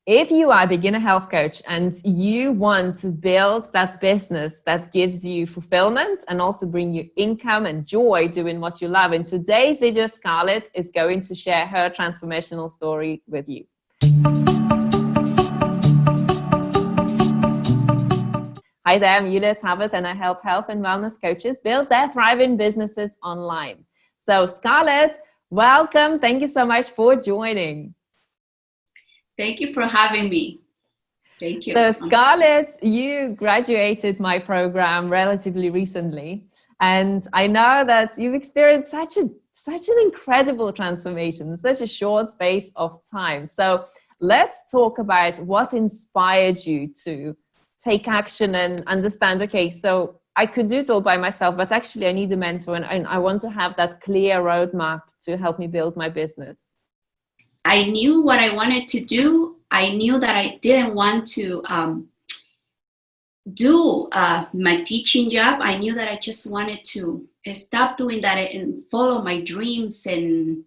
If you are a beginner health coach and you want to build that business that gives you fulfillment and also bring you income and joy doing what you love, in today's video, Scarlet is going to share her transformational story with you. Hi there, I'm Yulia, Tarbath, and I help health and wellness coaches build their thriving businesses online. So Scarlet, welcome. Thank you so much for joining. Thank you for having me. Thank you. So Scarlet, you graduated my program relatively recently, and I know that you've experienced such an incredible transformation in such a short space of time. So let's talk about what inspired you to take action and understand, okay, so I could do it all by myself, but actually I need a mentor, and I want to have that clear roadmap to help me build my business. I knew what I wanted to do. I knew that I didn't want to do my teaching job. I knew that I just wanted to stop doing that and follow my dreams. And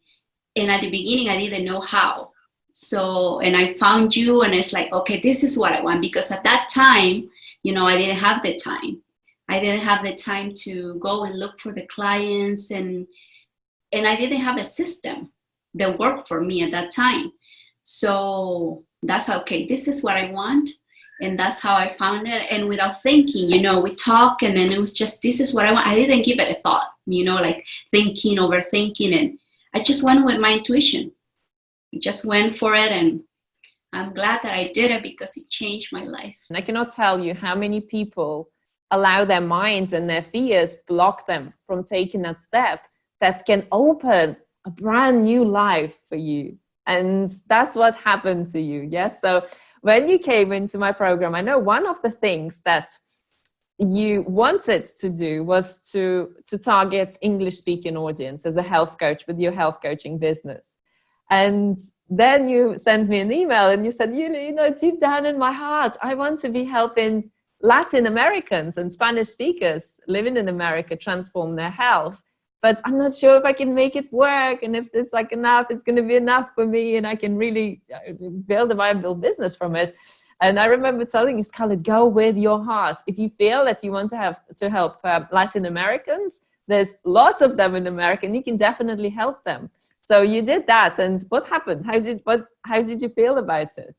at the beginning, I didn't know how. So, and I found you, and it's like, okay, this is what I want. Because at that time, you know, I didn't have the time. I didn't have the time to go and look for the clients, and I didn't have a system that worked for me at that time. So that's how, okay, this is what I want. And that's how I found it. And without thinking, you know, we talk, and then it was just, this is what I want. I didn't give it a thought, you know, like thinking, overthinking. And I just went with my intuition. I just went for it. And I'm glad that I did it because it changed my life. And I cannot tell you how many people allow their minds and their fears block them from taking that step that can open a brand new life for you. And that's what happened to you. Yes. So when you came into my program, I know one of the things that you wanted to do was to target English speaking audience as a health coach with your health coaching business. And then you sent me an email and you said, you know, deep down in my heart, I want to be helping Latin Americans and Spanish speakers living in America transform their health. But I'm not sure if I can make it work, and if there's like enough, it's going to be enough for me, and I can really build a viable business from it. And I remember telling you, Scarlet, go with your heart. If you feel that you want to help Latin Americans, there's lots of them in America, and you can definitely help them. So you did that, and what happened? How did you feel about it?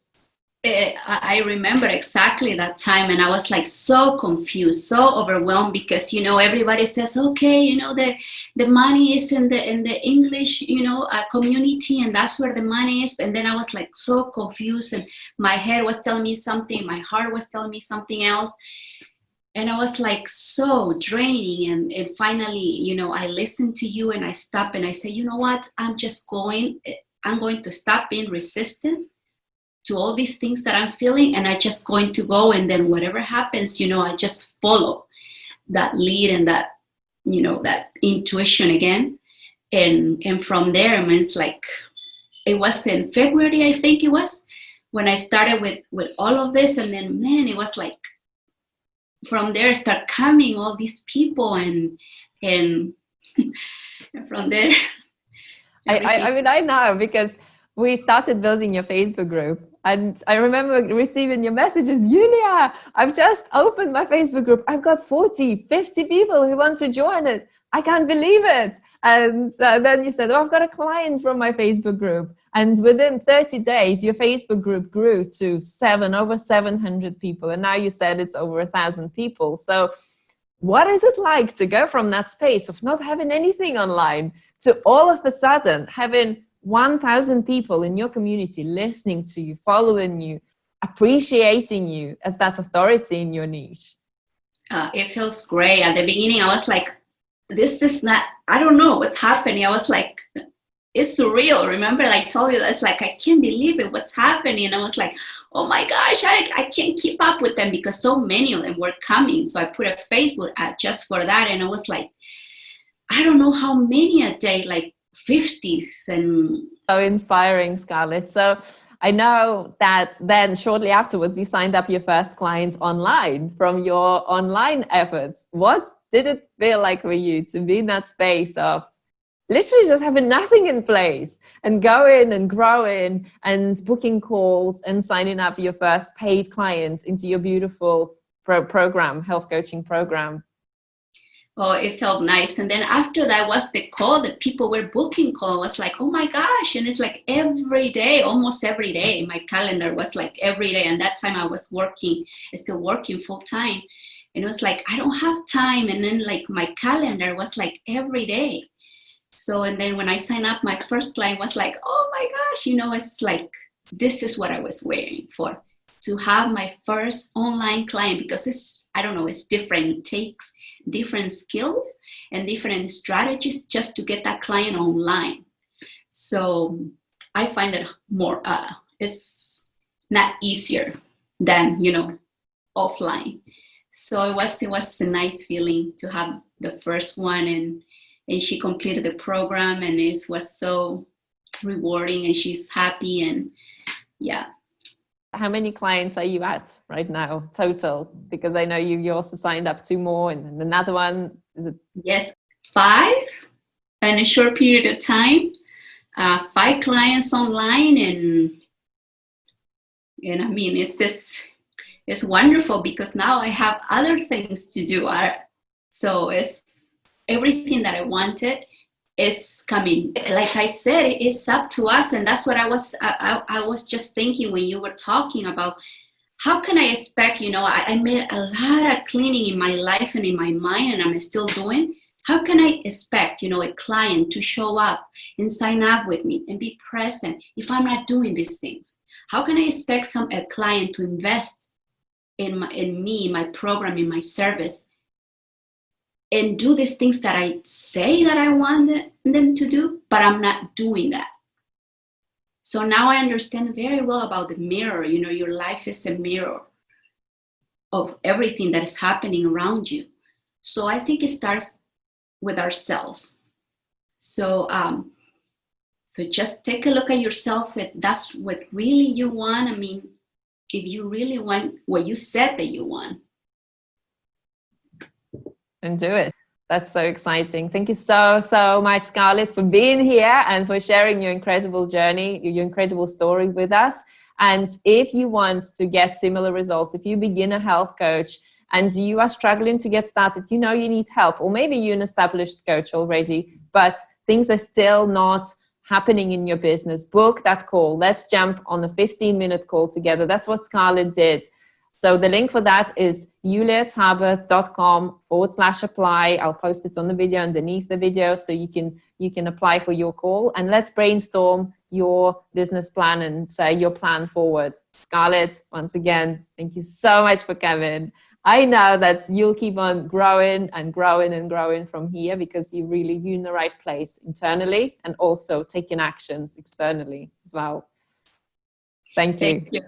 I remember exactly that time, and I was like so confused, so overwhelmed, because, you know, everybody says, okay, you know, the money is in the English, you know, community, and that's where the money is. And then I was like so confused, and my head was telling me something, my heart was telling me something else, and I was like so draining. And finally, you know, I listened to you, and I stopped, and I said, you know what, I'm going to stop being resistant to all these things that I'm feeling, and I just going to go, and then whatever happens, you know, I just follow that lead and that, you know, that intuition again. And from there, I mean, it's like, it was in February, I think it was, when I started with all of this. And then, man, it was like, from there start coming all these people, and from there. I mean, I know, because we started building your Facebook group, and I remember receiving your messages, Yulia, I've just opened my Facebook group. I've got 40, 50 people who want to join it. I can't believe it. And then you said, oh, I've got a client from my Facebook group. And within 30 days, your Facebook group grew to over 700 people. And now you said it's over 1,000 people. So what is it like to go from that space of not having anything online to all of a sudden having 1,000 people in your community listening to you, following you, appreciating you as that authority in your niche? It feels great. At the beginning, I was like, this is not, I don't know what's happening. I was like, it's surreal. Remember, I told you, that's like, I can't believe it, what's happening. And I was like, oh my gosh, I can't keep up with them, because so many of them were coming. So I put a Facebook ad just for that. And I was like, I don't know how many a day, like 50s. And so inspiring, Scarlet. So I know that then shortly afterwards, you signed up your first client online from your online efforts. What did it feel like for you to be in that space of literally just having nothing in place and going and growing and booking calls and signing up your first paid client into your beautiful program, health coaching program. Oh, it felt nice. And then after that was the call that people were booking call. I was like, oh my gosh. And it's like every day, almost every day, my calendar was like every day. And that time I was still working full time. And it was like, I don't have time. And then like my calendar was like every day. So, and then when I signed up, my first client was like, oh my gosh, it's like, this is what I was waiting for, to have my first online client, because I don't know, it's different. It takes different skills and different strategies just to get that client online. So I find that more, it's not easier than, offline. So it was a nice feeling to have the first one, and she completed the program, and it was so rewarding, and she's happy, and yeah. How many clients are you at right now total? Because I know you also signed up 2 more, and another one, is it? Yes, 5 in a short period of time. 5 clients online, and I mean, it's wonderful because now I have other things to do. So it's everything that I wanted is coming. Like I said, it's up to us, and that's what I was just thinking when you were talking about how can I expect, I made a lot of cleaning in my life and in my mind, and I'm still doing. How can I expect, a client to show up and sign up with me and be present if I'm not doing these things? How can I expect a client to invest in me, my program, in my service, and do these things that I say that I want them to do, but I'm not doing that? So now I understand very well about the mirror. Your life is a mirror of everything that is happening around you. So I think it starts with ourselves. So just take a look at yourself. If that's what really you want. I mean, if you really want what you said that you want, and do it. That's so exciting. Thank you so, so much, Scarlett, for being here and for sharing your incredible journey, your incredible story with us. And if you want to get similar results, if you begin a health coach and you are struggling to get started, you need help, or maybe you're an established coach already, but things are still not happening in your business, book that call. Let's jump on a 15-minute call together. That's what Scarlett did. So the link for that is yuliatarbath.com/apply. I'll post it on the video underneath the video, so you can apply for your call, and let's brainstorm your business plan and say your plan forward. Scarlett, once again, thank you so much for coming. I know that you'll keep on growing and growing and growing from here, because you're in the right place internally and also taking actions externally as well. Thank you. Thank you.